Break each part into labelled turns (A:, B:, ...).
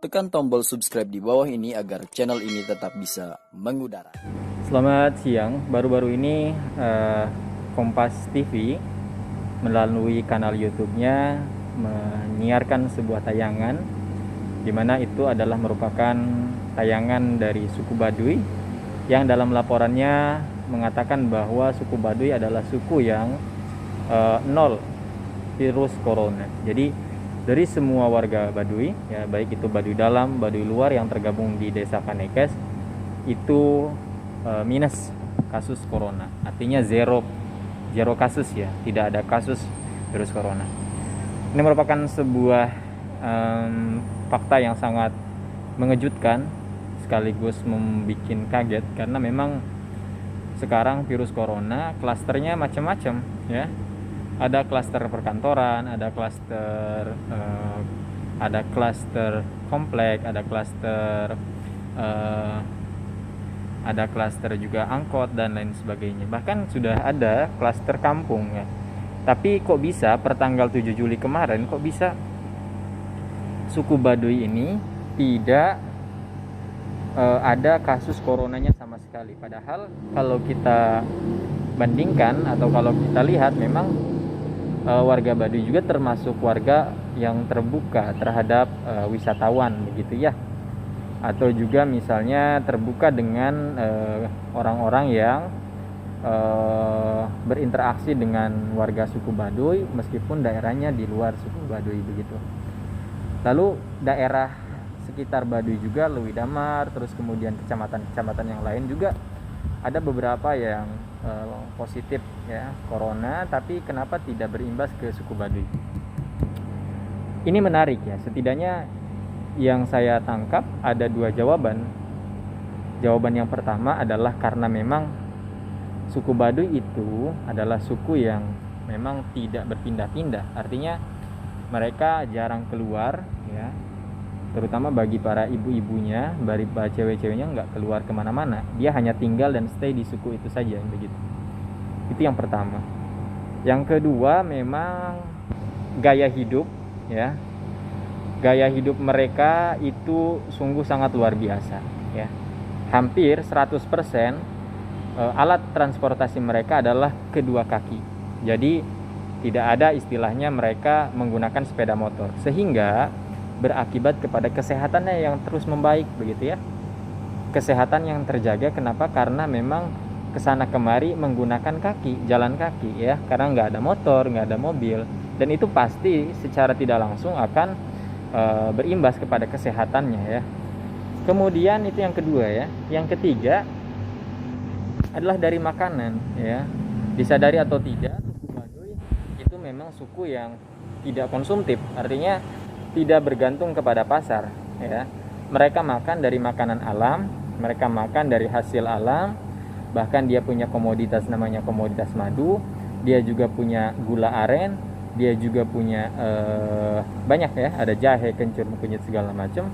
A: Tekan tombol subscribe di bawah ini agar channel ini tetap bisa mengudara.
B: Selamat siang. Baru-baru ini Kompas TV melalui kanal YouTube-nya menyiarkan sebuah tayangan di mana itu adalah merupakan tayangan dari suku Baduy yang dalam laporannya mengatakan bahwa suku Baduy adalah suku yang nol virus corona. Jadi dari semua warga Baduy, ya baik itu Baduy dalam, Baduy luar yang tergabung di Desa Kanekes, itu minus kasus corona. Artinya zero kasus ya, tidak ada kasus virus corona. Ini merupakan sebuah fakta yang sangat mengejutkan sekaligus membuat kaget karena memang sekarang virus corona klasternya macam-macam ya. Ada klaster perkantoran, ada klaster komplek, ada klaster juga angkot dan lain sebagainya. Bahkan sudah ada klaster kampung ya. Tapi kok bisa pertanggal 7 Juli kemarin kok bisa suku Baduy ini tidak ada kasus coronanya sama sekali. Padahal kalau kita bandingkan atau kalau kita lihat memang warga Baduy juga termasuk warga yang terbuka terhadap wisatawan begitu ya, atau juga misalnya terbuka dengan orang-orang yang berinteraksi dengan warga suku Baduy meskipun daerahnya di luar suku Baduy begitu. Lalu daerah sekitar Baduy juga Lewi Damar, terus kemudian kecamatan-kecamatan yang lain juga ada beberapa yang positif ya corona, tapi kenapa tidak berimbas ke suku Baduy? Ini menarik ya, setidaknya yang saya tangkap ada dua jawaban. Jawaban yang pertama adalah karena memang suku Baduy itu adalah suku yang memang tidak berpindah-pindah, artinya mereka jarang keluar ya, terutama bagi para ibu-ibunya, bagi para cewek-ceweknya nggak keluar kemana-mana, dia hanya tinggal dan stay di suku itu saja begitu. Itu yang pertama. Yang kedua memang gaya hidup ya, gaya hidup mereka itu sungguh sangat luar biasa ya. Hampir 100% alat transportasi mereka adalah kedua kaki. Jadi tidak ada istilahnya mereka menggunakan sepeda motor, sehingga berakibat kepada kesehatannya yang terus membaik begitu ya. Kesehatan yang terjaga kenapa? Karena memang kesana kemari menggunakan kaki, jalan kaki ya, karena nggak ada motor, nggak ada mobil, dan itu pasti secara tidak langsung akan berimbas kepada kesehatannya ya. Kemudian itu yang kedua ya. Yang ketiga adalah dari makanan ya. Disadari atau tidak, suku Baduy itu memang suku yang tidak konsumtif, artinya tidak bergantung kepada pasar ya. Mereka makan dari makanan alam, mereka makan dari hasil alam, bahkan dia punya komoditas namanya komoditas madu, dia juga punya gula aren, dia juga punya banyak ya, ada jahe, kencur, kunyit segala macam,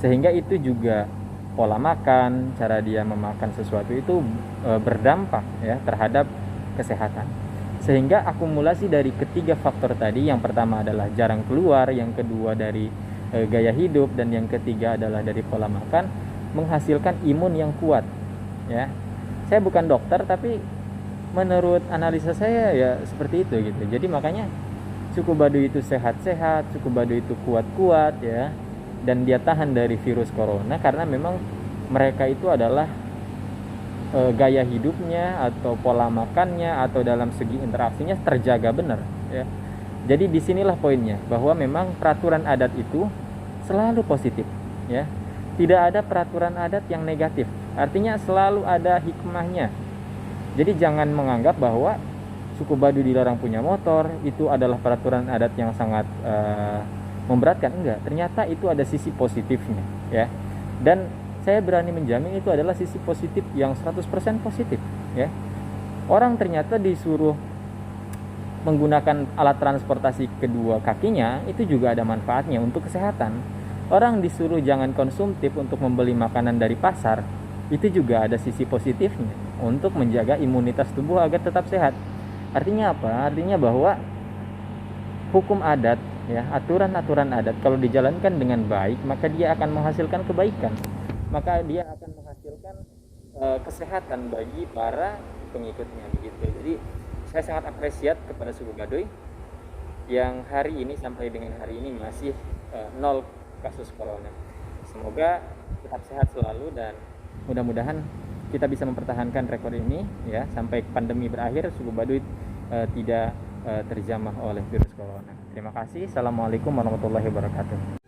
B: sehingga itu juga pola makan, cara dia memakan sesuatu itu berdampak ya terhadap kesehatan. Sehingga akumulasi dari ketiga faktor tadi, yang pertama adalah jarang keluar, yang kedua dari gaya hidup, dan yang ketiga adalah dari pola makan, menghasilkan imun yang kuat ya. Saya bukan dokter, tapi menurut analisa saya ya seperti itu gitu. Jadi makanya suku Baduy itu sehat-sehat, suku Baduy itu kuat-kuat ya, dan dia tahan dari virus corona karena memang mereka itu adalah gaya hidupnya atau pola makannya atau dalam segi interaksinya terjaga benar ya. Jadi disinilah poinnya, bahwa memang peraturan adat itu selalu positif ya. Tidak ada peraturan adat yang negatif, artinya selalu ada hikmahnya. Jadi jangan menganggap bahwa suku Baduy dilarang punya motor itu adalah peraturan adat yang sangat memberatkan. Enggak, ternyata itu ada sisi positifnya ya. Dan saya berani menjamin itu adalah sisi positif yang 100% positif ya. Orang ternyata disuruh menggunakan alat transportasi kedua kakinya, itu juga ada manfaatnya untuk kesehatan. Orang disuruh jangan konsumtif untuk membeli makanan dari pasar, itu juga ada sisi positifnya untuk menjaga imunitas tubuh agar tetap sehat. Artinya apa? Artinya bahwa hukum adat ya, aturan-aturan adat kalau dijalankan dengan baik, maka dia akan menghasilkan kebaikan, maka dia akan menghasilkan kesehatan bagi para pengikutnya begitu. Jadi saya sangat apresiat kepada suku Baduy yang hari ini sampai dengan hari ini masih nol kasus corona. Semoga tetap sehat selalu dan mudah-mudahan kita bisa mempertahankan rekor ini ya sampai pandemi berakhir, suku Baduy tidak terjamah oleh virus corona. Terima kasih. Assalamualaikum warahmatullahi wabarakatuh.